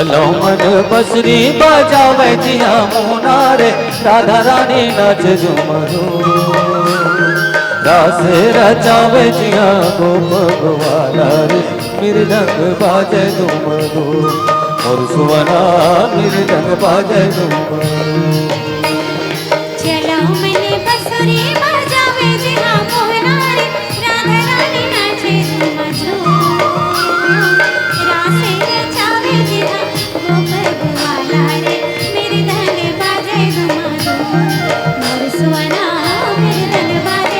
चलो मन बसरी बजावे जिया मोना रे राधा रानी नाच झूमरो रास रचावे जिया गोप ग्वाला रे मृदंग बाजे झूमरो मोर सुवना मृदंग बाजे झूमरो चलो मन बसरी बजावे जिया मोना रे राधा रानी नाच झूमरो रास रचावे जिया गोप ग्वाला रे मृदंग बाजे झूमरो मोर सुवना मृदंग बाजे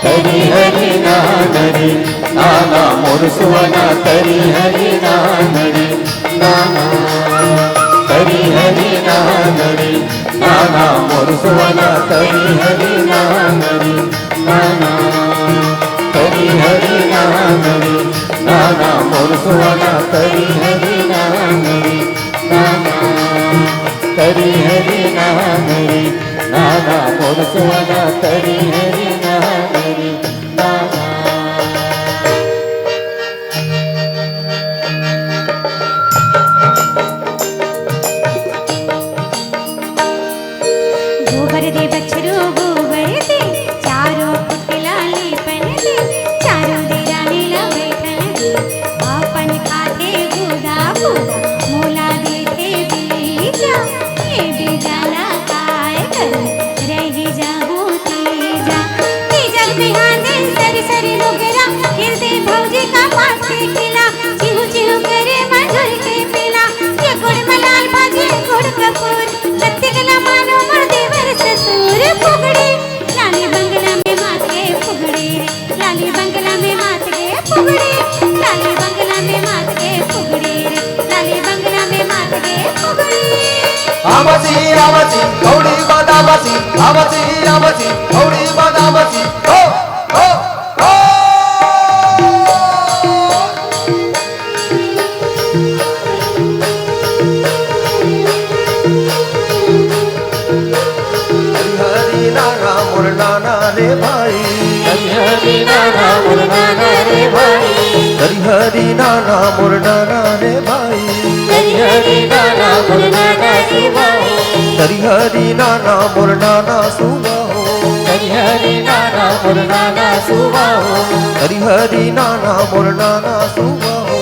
तरी हरि नानरी नाना मोर सुवना तरी हरि नानरी नाना तरी हरि नानरी नाना मोर सुवना तरी हरि नानरी नाना तरी हरि नानरी नाना मोर सुवना तरी हरि नानरी नाना तरी हरि नानरी नाना मोर सुवना तरी हरि नानरी नाना गोबर दे बछरू गोबर दे चारों पुतलाली पन दे चारों दे रानी ला बैठन दे आपन खाते गुदा गुदा मोला देते बीजा ये बीजा ना काय कर रही जाऊं तीजा तीजा बिहान दे सरी सरी लोगरा हिरदे भौजी का पास के खिला चिहु चिहु करे मधुर के पिला ये गुड़ मलाल बाजे गुड़ कपूर लत्ती गला मानो मर देवर ससुर फुगड़ी लाली बंगला में मात के फुगड़ी लाली बंगला में मात के फुगड़ी लाली बंगला में मात के फुगड़ी लाली बंगला में मात के फुगड़ी आवाजी आवाजी गौड़ी बादावासी आवाजी आवाजी गौड़ी बादावासी ओ ओ ओ हरि नाना मोर नाना रे भाई हरि नाना मोर नाना रे भाई हरि नाना मोर नाना रे भाई हरि नाना मोर नाना सुबाहो हरि नाना मोर नाना सुबाहो हरि नाना मोर नाना सुबाहो हरि नाना मोर नाना सुबाहो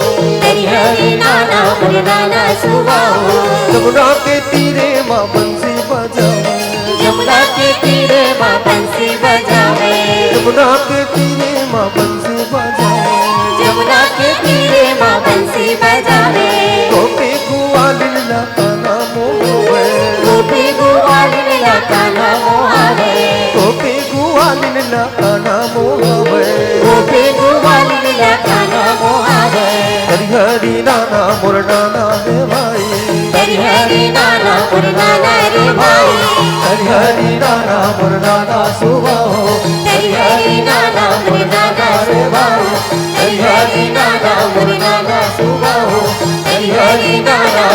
हरि नाना मोर नाना सुबाहो जमुना के तीरे माँ बंसी बजावे जमुना के तीरे माँ बंसी बजावे जमुना के तीरे माँ बंसी बजावे जमुना के तीरे माँ बंसी बजावे गोपी गुआलिन ला काना मोहावे गोपी गुआलिन ला काना मोहावे गोपी गुआलिन ला काना मोहावे गोपी गुआलिन ला काना मोहावे हरि नाना मोर नाना रे भाई हरि नाना मोर नाना रे भाई हरि नाना मोर नाना सुबाहो हरि नाना मोर नाना रे भाई हरि नाना मोर नाना सुबाहो हरि नाना